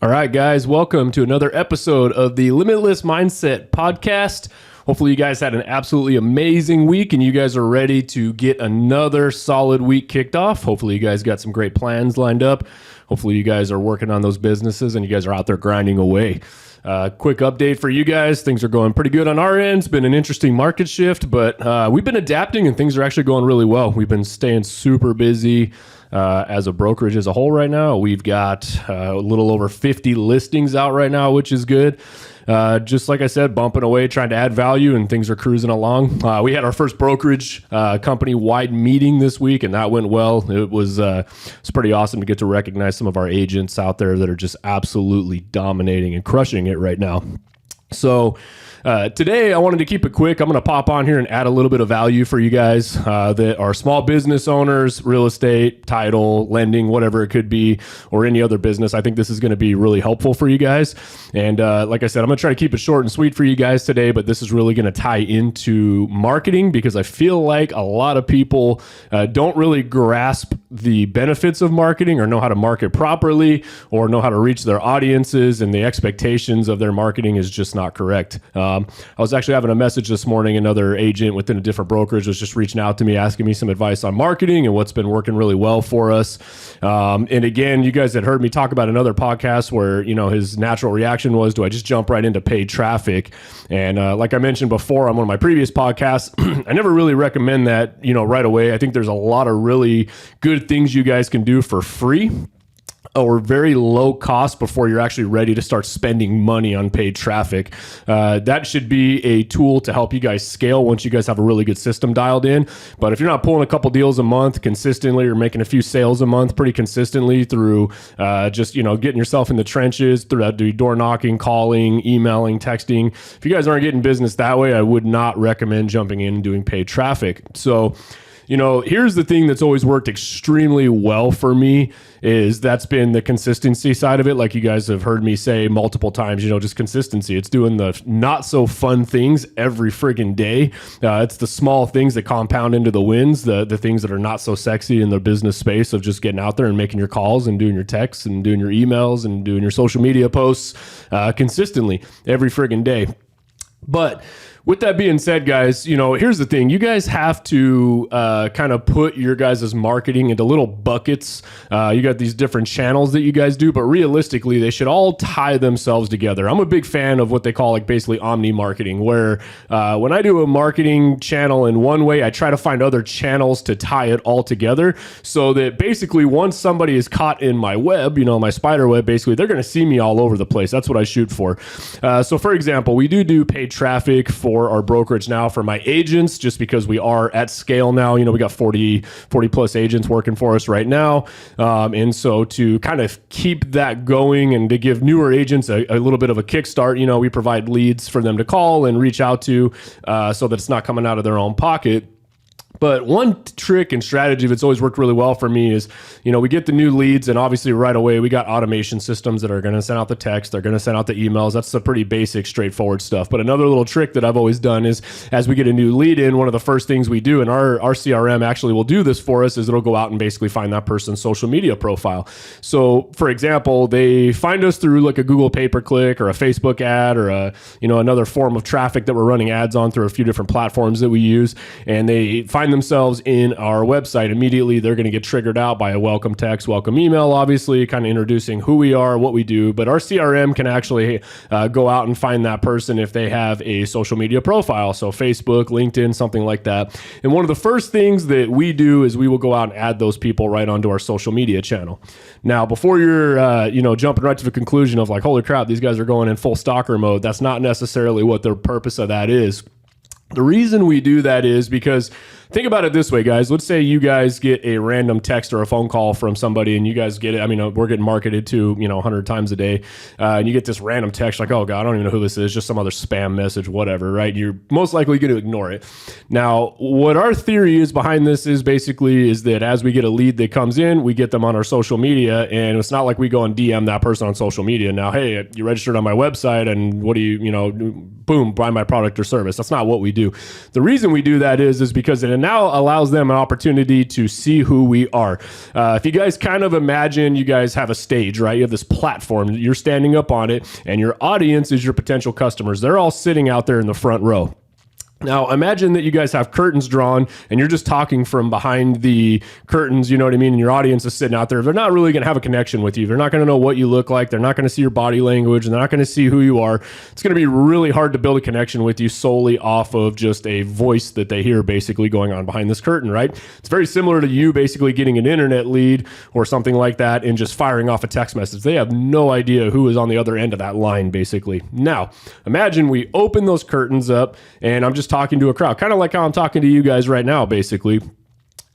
All right, guys, welcome to another episode of the Limitless Mindset Podcast. Hopefully you guys had an absolutely amazing week and you guys are ready to get another solid week kicked off. Hopefully you guys got some great plans lined up. Hopefully you guys are working on those businesses and you guys are out there grinding away. Quick update for you guys. Things are going pretty good on our end. It's been an interesting market shift, but we've been adapting and things are actually going really well. We've been staying super busy. As a brokerage as a whole right now, we've got a little over 50 listings out right now, which is good. Just like I said, bumping away, trying to add value, and things are cruising along. We had our first brokerage company-wide meeting this week, and that went well. It's pretty awesome to get to recognize some of our agents out there that are just absolutely dominating and crushing it right now. So today I wanted to keep it quick. I'm going to pop on here and add a little bit of value for you guys that are small business owners, real estate, title, lending, whatever it could be, or any other business. I think this is going to be really helpful for you guys. And like I said, I'm going to try to keep it short and sweet for you guys today, but this is really going to tie into marketing because I feel like a lot of people don't really grasp the benefits of marketing or know how to market properly or know how to reach their audiences, and the expectations of their marketing is just not correct. I was actually having a message this morning. Another agent within a different brokerage was just reaching out to me, asking me some advice on marketing and what's been working really well for us. And again, you guys had heard me talk about another podcast where, his natural reaction was, do I just jump right into paid traffic? And like I mentioned before on one of my previous podcasts, I never really recommend that, right away. I think there's a lot of really good things you guys can do for free or very low cost before you're actually ready to start spending money on paid traffic. That should be a tool to help you guys scale once you guys have a really good system dialed in. But if you're not pulling a couple deals a month consistently or making a few sales a month pretty consistently through just, getting yourself in the trenches, through door knocking, calling, emailing, texting, if you guys aren't getting business that way, I would not recommend jumping in and doing paid traffic. So, here's the thing that's always worked extremely well for me is that's been the consistency side of it. Like you guys have heard me say multiple times, just consistency. It's doing the not so fun things every friggin' day. It's the small things that compound into the wins, the things that are not so sexy in the business space of just getting out there and making your calls and doing your texts and doing your emails and doing your social media posts consistently every friggin' day. But with that being said, guys, here's the thing. You guys have to kind of put your guys' marketing into little buckets. You got these different channels that you guys do, but realistically, they should all tie themselves together. I'm a big fan of what they call basically omni marketing, where when I do a marketing channel in one way, I try to find other channels to tie it all together so that basically once somebody is caught in my web, my spider web, basically, they're going to see me all over the place. That's what I shoot for. So for example, we do paid traffic for our brokerage now for my agents, just because we are at scale now. We got 40 plus agents working for us right now. And so to kind of keep that going and to give newer agents a little bit of a kickstart, we provide leads for them to call and reach out to so that it's not coming out of their own pocket. But one trick and strategy that's always worked really well for me is, we get the new leads and obviously right away we got automation systems that are going to send out the text, they're going to send out the emails. That's the pretty basic, straightforward stuff. But another little trick that I've always done is as we get a new lead in, one of the first things we do, and our CRM actually will do this for us, is it'll go out and basically find that person's social media profile. So for example, they find us through like a Google pay-per-click or a Facebook ad or another form of traffic that we're running ads on through a few different platforms that we use, and they find themselves in our website. Immediately they're going to get triggered out by a welcome text, welcome email, obviously kind of introducing who we are, what we do. But our CRM can actually go out and find that person if they have a social media profile, so Facebook, LinkedIn, something like that. And one of the first things that we do is we will go out and add those people right onto our social media channel. Now, before you're jumping right to the conclusion of like, holy crap, these guys are going in full stalker mode, that's not necessarily what the purpose of that is. The reason we do that is because think about it this way, guys. Let's say you guys get a random text or a phone call from somebody and you guys get it. I mean, we're getting marketed to, 100 times a day. And you get this random text like, oh God, I don't even know who this is. Just some other spam message, whatever, right? You're most likely going to ignore it. Now, what our theory is behind this is that as we get a lead that comes in, we get them on our social media. And it's not like we go and DM that person on social media. Now, hey, you registered on my website and what do you, boom, buy my product or service. That's not what we do. do. The reason we do that is because it now allows them an opportunity to see who we are. If you guys kind of imagine you guys have a stage, right? You have this platform, you're standing up on it, and your audience is your potential customers. They're all sitting out there in the front row. Now, imagine that you guys have curtains drawn and you're just talking from behind the curtains, you know what I mean? And your audience is sitting out there. They're not really going to have a connection with you. They're not going to know what you look like. They're not going to see your body language. They're not going to see who you are. It's going to be really hard to build a connection with you solely off of just a voice that they hear basically going on behind this curtain, right? It's very similar to you basically getting an internet lead or something like that and just firing off a text message. They have no idea who is on the other end of that line, basically. Now, imagine we open those curtains up and I'm just talking to a crowd, kind of like how I'm talking to you guys right now, basically.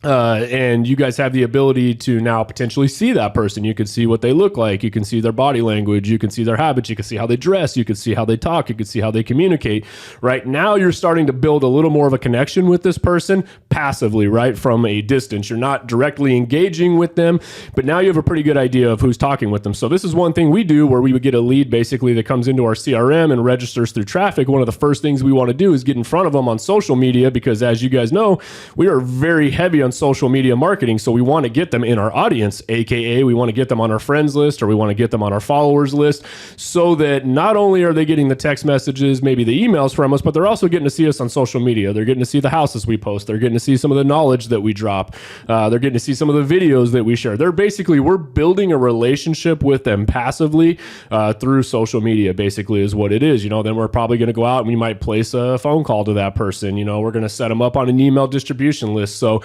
And you guys have the ability to now potentially see that person. You can see what they look like. You can see their body language. You can see their habits. You can see how they dress. You can see how they talk. You can see how they communicate. Right now, you're starting to build a little more of a connection with this person passively, right? From a distance. You're not directly engaging with them, but now you have a pretty good idea of who's talking with them. So this is one thing we do where we would get a lead basically that comes into our CRM and registers through traffic. One of the first things we want to do is get in front of them on social media because, as you guys know, we are very heavy on social media marketing. So we want to get them in our audience, AKA we want to get them on our friends list or we want to get them on our followers list so that not only are they getting the text messages, maybe the emails from us, but they're also getting to see us on social media. They're getting to see the houses we post. They're getting to see some of the knowledge that we drop. They're getting to see some of the videos that we share. We're building a relationship with them passively through social media, basically is what it is. Then we're probably going to go out and we might place a phone call to that person. We're going to set them up on an email distribution list. So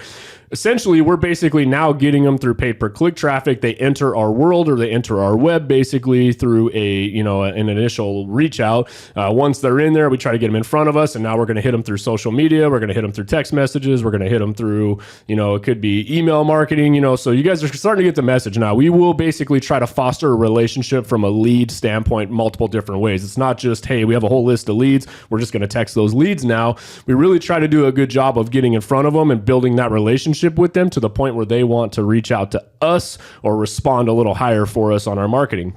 essentially, we're basically now getting them through pay-per-click traffic. They enter our world or they enter our web basically through an initial reach out. Once they're in there, we try to get them in front of us, and now we're going to hit them through social media. We're going to hit them through text messages. We're going to hit them through, it could be email marketing, so you guys are starting to get the message now. We will basically try to foster a relationship from a lead standpoint multiple different ways. It's not just, hey, we have a whole list of leads. We're just going to text those leads now. We really try to do a good job of getting in front of them and building that relationship with them to the point where they want to reach out to us or respond a little higher for us on our marketing.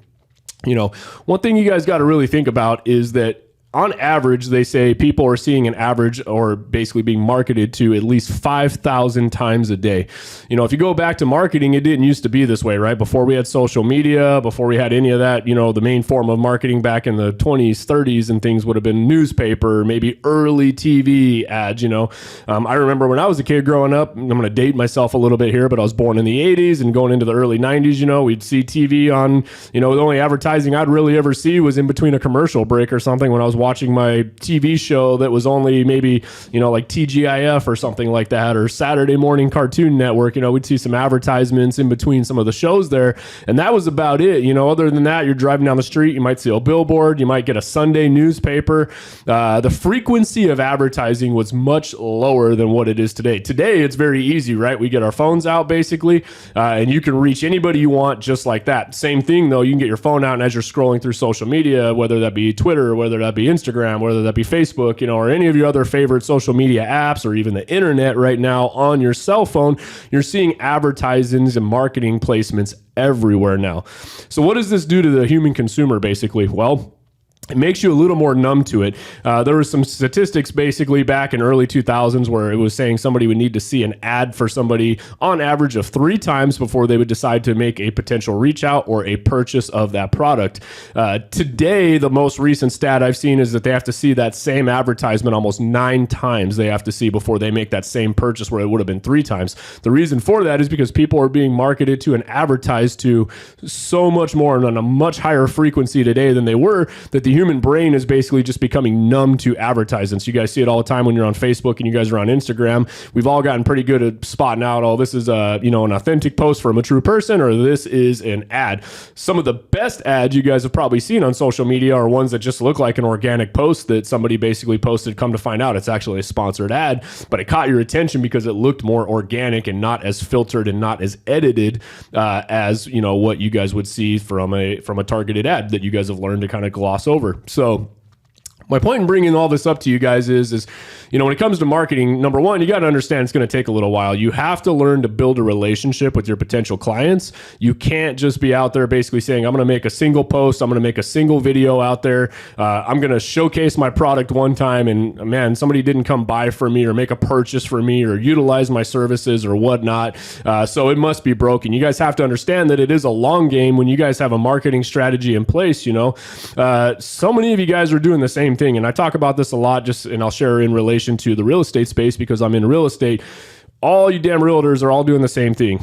One thing you guys got to really think about is that on average, they say people are seeing an average or basically being marketed to at least 5,000 times a day. If you go back to marketing, it didn't used to be this way, right? Before we had social media, before we had any of that, the main form of marketing back in the 20s, 30s and things would have been newspaper, maybe early TV ads, I remember when I was a kid growing up, I'm going to date myself a little bit here, but I was born in the 80s and going into the early 90s, we'd see TV on, the only advertising I'd really ever see was in between a commercial break or something when I was watching my TV show that was only maybe, like TGIF or something like that, or Saturday morning Cartoon Network. We'd see some advertisements in between some of the shows there. And that was about it. Other than that, you're driving down the street, you might see a billboard, you might get a Sunday newspaper. The frequency of advertising was much lower than what it is today. Today, it's very easy, right? We get our phones out basically, and you can reach anybody you want just like that. Same thing though, you can get your phone out and as you're scrolling through social media, whether that be Twitter, whether that be Instagram, whether that be Facebook, or any of your other favorite social media apps or even the internet right now on your cell phone, you're seeing advertisements and marketing placements everywhere now. So what does this do to the human consumer basically? Well, it makes you a little more numb to it. There were some statistics basically back in early 2000s where it was saying somebody would need to see an ad for somebody on average of 3 times before they would decide to make a potential reach out or a purchase of that product. Today, the most recent stat I've seen is that they have to see that same advertisement almost 9 times they have to see before they make that same purchase where it would have been 3 times. The reason for that is because people are being marketed to and advertised to so much more and on a much higher frequency today than they were, that the human brain is basically just becoming numb to advertisements. You guys see it all the time when you're on Facebook and you guys are on Instagram. We've all gotten pretty good at spotting out, oh, this is an authentic post from a true person, or this is an ad. Some of the best ads you guys have probably seen on social media are ones that just look like an organic post that somebody basically posted. Come to find out, it's actually a sponsored ad, but it caught your attention because it looked more organic and not as filtered and not as edited as what you guys would see from a targeted ad that you guys have learned to kind of gloss over. So My point in bringing all this up to you guys is, when it comes to marketing, number one, you got to understand it's going to take a little while. You have to learn to build a relationship with your potential clients. You can't just be out there basically saying, I'm going to make a single post. I'm going to make a single video out there. I'm going to showcase my product one time and man, somebody didn't come buy from me or make a purchase from me or utilize my services or whatnot. So it must be broken. You guys have to understand that it is a long game when you guys have a marketing strategy in place. So many of you guys are doing the same thing. And I talk about this a lot and I'll share in relation to the real estate space because I'm in real estate. All you damn realtors are all doing the same thing,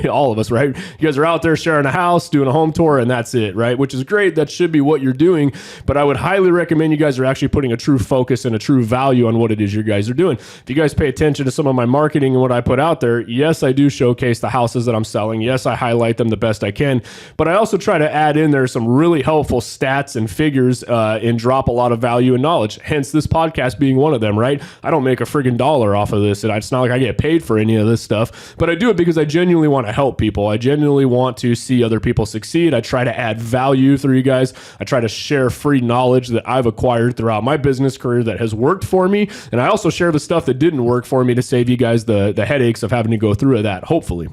all of us, right? You guys are out there sharing a house, doing a home tour, and that's it, right? Which is great. That should be what you're doing. But I would highly recommend you guys are actually putting a true focus and a true value on what it is you guys are doing. If you guys pay attention to some of my marketing and what I put out there, yes, I do showcase the houses that I'm selling. Yes, I highlight them the best I can. But I also try to add in there some really helpful stats and figures and drop a lot of value and knowledge. Hence this podcast being one of them, right? I don't make a friggin' dollar off of this. It's not like I get paid for any of this stuff, but I do it because I genuinely want to help people. I genuinely want to see other people succeed. I try to add value through you guys. I try to share free knowledge that I've acquired throughout my business career that has worked for me. And I also share the stuff that didn't work for me to save you guys the headaches of having to go through that, hopefully.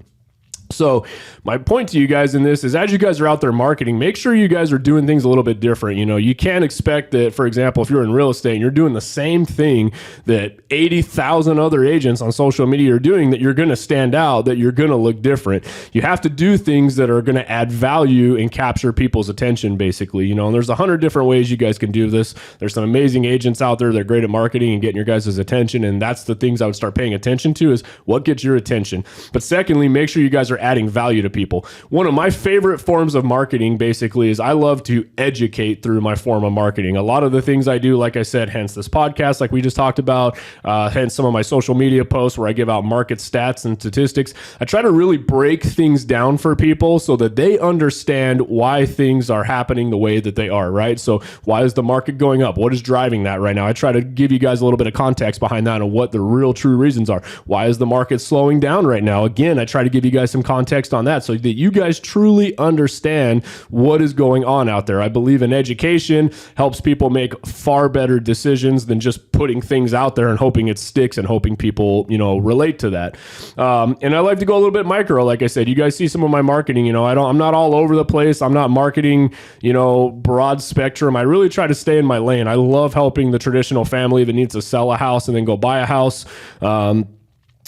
So my point to you guys in this is as you guys are out there marketing, make sure you guys are doing things a little bit different. You can't expect that, for example, if you're in real estate and you're doing the same thing that 80,000 other agents on social media are doing, that you're going to stand out, that you're going to look different. You have to do things that are going to add value and capture people's attention, basically. And there's 100 different ways you guys can do this. There's some amazing agents out there that are great at marketing and getting your guys' attention. And that's the things I would start paying attention to is what gets your attention. But secondly, make sure you guys are adding value to people. One of my favorite forms of marketing basically is I love to educate through my form of marketing. A lot of the things I do, like I said, hence this podcast, like we just talked about, hence some of my social media posts where I give out market stats and statistics. I try to really break things down for people so that they understand why things are happening the way that they are, right? So why is the market going up? What is driving that right now? I try to give you guys a little bit of context behind that and what the real true reasons are. Why is the market slowing down right now? Again, I try to give you guys some context on that so that you guys truly understand what is going on out there. I believe in education helps people make far better decisions than just putting things out there and hoping it sticks and hoping people, relate to that. And I like to go a little bit micro. Like I said, you guys see some of my marketing, I'm not all over the place. I'm not marketing, broad spectrum. I really try to stay in my lane. I love helping the traditional family that needs to sell a house and then go buy a house.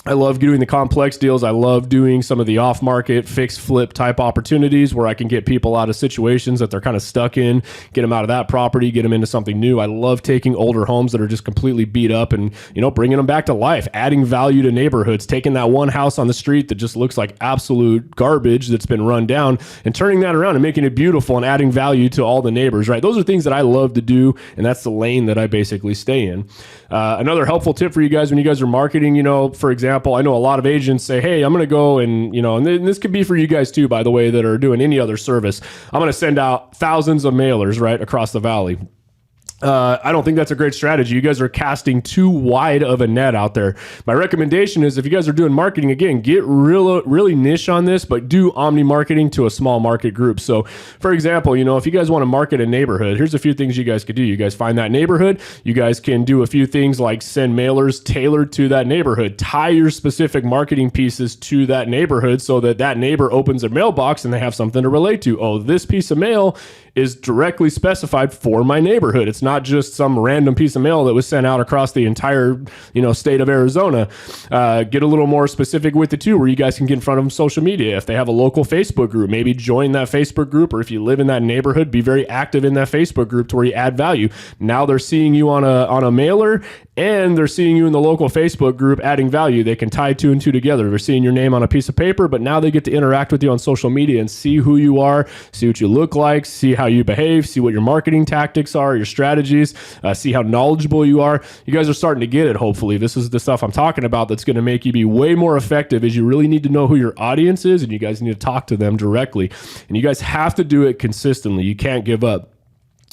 I love doing the complex deals. I love doing some of the off-market, fix, flip type opportunities where I can get people out of situations that they're kind of stuck in, get them out of that property, get them into something new. I love taking older homes that are just completely beat up and, bringing them back to life, adding value to neighborhoods, taking that one house on the street that just looks like absolute garbage that's been run down and turning that around and making it beautiful and adding value to all the neighbors, right? Those are things that I love to do, and that's the lane that I basically stay in. Another helpful tip for you guys when you guys are marketing, for example, I know a lot of agents say, hey, I'm going to go and this could be for you guys too, by the way, that are doing any other service. I'm going to send out thousands of mailers right across the valley. I don't think that's a great strategy. You guys are casting too wide of a net out there. My recommendation is if you guys are doing marketing, again, get really niche on this, but do omni marketing to a small market group. So for example, if you guys want to market a neighborhood, here's a few things you guys could do. You guys find that neighborhood. You guys can do a few things like send mailers tailored to that neighborhood, tie your specific marketing pieces to that neighborhood so that that neighbor opens their mailbox and they have something to relate to. Oh, this piece of mail is directly specified for my neighborhood. It's not just some random piece of mail that was sent out across the entire, state of Arizona. Get a little more specific with it too, where you guys can get in front of them social media. If they have a local Facebook group, maybe join that Facebook group, or if you live in that neighborhood, be very active in that Facebook group to where you add value. Now they're seeing you on a mailer and they're seeing you in the local Facebook group adding value. They can tie two and two together. They're seeing your name on a piece of paper, but now they get to interact with you on social media and see who you are, see what you look like, see how you behave, see what your marketing tactics are, your strategies, see how knowledgeable you are. You guys are starting to get it, hopefully. This is the stuff I'm talking about that's going to make you be way more effective, as you really need to know who your audience is and you guys need to talk to them directly. And you guys have to do it consistently. You can't give up.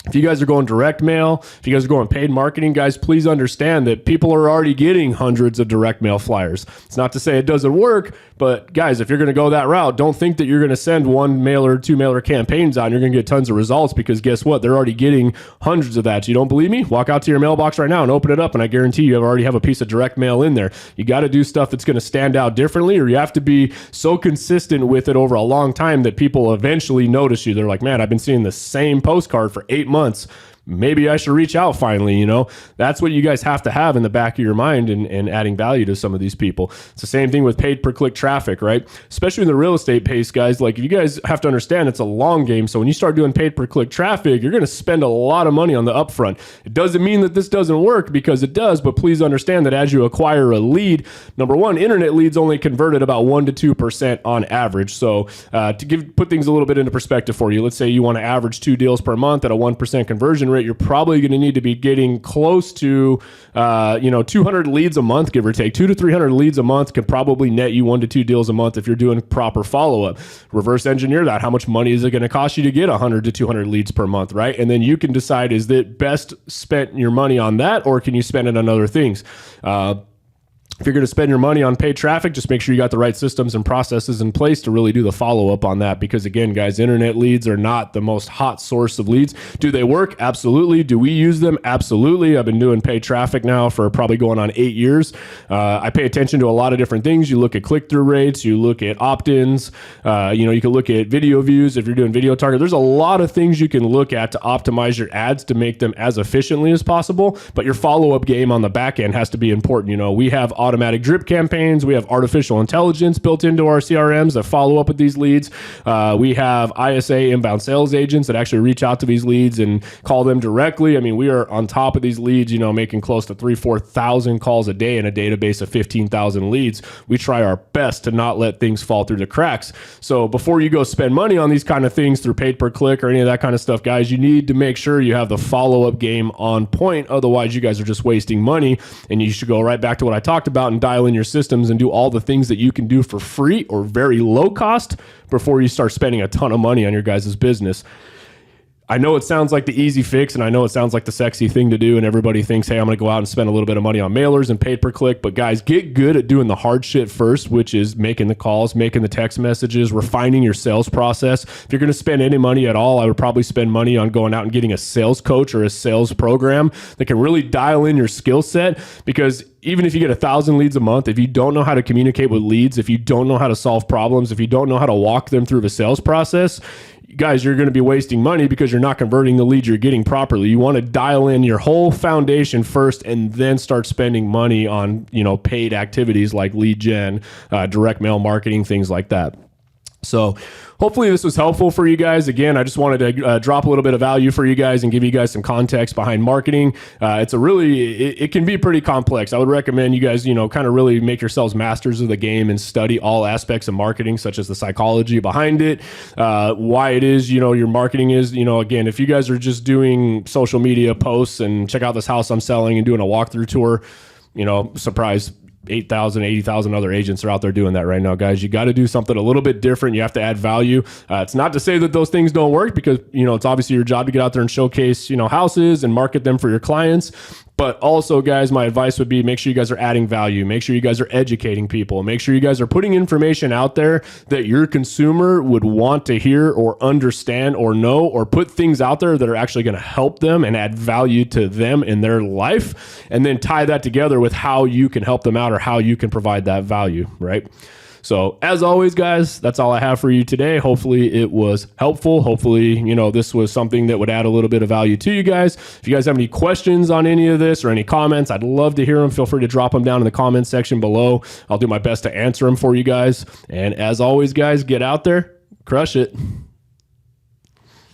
If you guys are going direct mail, if you guys are going paid marketing, guys, please understand that people are already getting hundreds of direct mail flyers. It's not to say it doesn't work, but guys, if you're going to go that route, don't think that you're going to send one mailer, two mailer campaigns out and you're going to get tons of results, because guess what? They're already getting hundreds of that. You don't believe me? Walk out to your mailbox right now and open it up, and I guarantee you already have a piece of direct mail in there. You got to do stuff that's going to stand out differently, or you have to be so consistent with it over a long time that people eventually notice you. They're like, man, I've been seeing the same postcard for 8 months. Maybe I should reach out finally. That's what you guys have to have in the back of your mind and adding value to some of these people. It's the same thing with paid per click traffic, right? Especially in the real estate pace, guys. Like, you guys have to understand it's a long game. So when you start doing paid per click traffic, you're going to spend a lot of money on the upfront. It doesn't mean that this doesn't work, because it does, but please understand that as you acquire a lead, number one, internet leads only convert at about 1% to 2% on average. So to put things a little bit into perspective for you, let's say you want to average 2 deals per month at a 1% conversion rate, you're probably going to need to be getting close to 200 leads a month, give or take. 200 to 300 leads a month can probably net you 1 to 2 deals a month if you're doing proper follow-up. Reverse engineer that. How much money is it going to cost you to get 100 to 200 leads per month, right? And then you can decide, is it best spent your money on that, or can you spend it on other things? If you're going to spend your money on paid traffic, just make sure you got the right systems and processes in place to really do the follow-up on that. Because again, guys, internet leads are not the most hot source of leads. Do they work? Absolutely. Do we use them? Absolutely. I've been doing paid traffic now for probably going on 8 years. I pay attention to a lot of different things. You look at click-through rates, you look at opt-ins, you can look at video views if you're doing video target. There's a lot of things you can look at to optimize your ads to make them as efficiently as possible. But your follow-up game on the back end has to be important. We have automatic drip campaigns. We have artificial intelligence built into our CRMs that follow up with these leads. We have ISA, inbound sales agents, that actually reach out to these leads and call them directly. I mean, we are on top of these leads, making close to 3,000-4,000 calls a day in a database of 15,000 leads. We try our best to not let things fall through the cracks. So before you go spend money on these kind of things through paid per click or any of that kind of stuff, guys, you need to make sure you have the follow-up game on point. Otherwise, you guys are just wasting money, and you should go right back to what I talked about and dial in your systems and do all the things that you can do for free or very low cost before you start spending a ton of money on your guys' business. I know it sounds like the easy fix, and I know it sounds like the sexy thing to do, and everybody thinks, hey, I'm going to go out and spend a little bit of money on mailers and paid per click. But guys, get good at doing the hard shit first, which is making the calls, making the text messages, refining your sales process. If you're going to spend any money at all, I would probably spend money on going out and getting a sales coach or a sales program that can really dial in your skill set. Because even if you get 1,000 leads a month, if you don't know how to communicate with leads, if you don't know how to solve problems, if you don't know how to walk them through the sales process, guys, you're going to be wasting money because you're not converting the leads you're getting properly. You want to dial in your whole foundation first and then start spending money on, paid activities like lead gen, direct mail marketing, things like that. So hopefully this was helpful for you guys. Again, I just wanted to drop a little bit of value for you guys and give you guys some context behind marketing. It can be pretty complex. I would recommend you guys, kind of really make yourselves masters of the game and study all aspects of marketing, such as the psychology behind it, why it is, your marketing is, again, if you guys are just doing social media posts and check out this house I'm selling and doing a walkthrough tour, surprise, 8,000, 80,000 other agents are out there doing that right now, guys. You got to do something a little bit different. You have to add value. It's not to say that those things don't work, because, it's obviously your job to get out there and showcase, houses and market them for your clients. But also, guys, my advice would be make sure you guys are adding value. Make sure you guys are educating people. Make sure you guys are putting information out there that your consumer would want to hear or understand or know, or put things out there that are actually going to help them and add value to them in their life. And then tie that together with how you can help them out or how you can provide that value, right? So as always, guys, that's all I have for you today. Hopefully it was helpful. Hopefully, this was something that would add a little bit of value to you guys. If you guys have any questions on any of this or any comments, I'd love to hear them. Feel free to drop them down in the comments section below. I'll do my best to answer them for you guys. And as always, guys, get out there, crush it.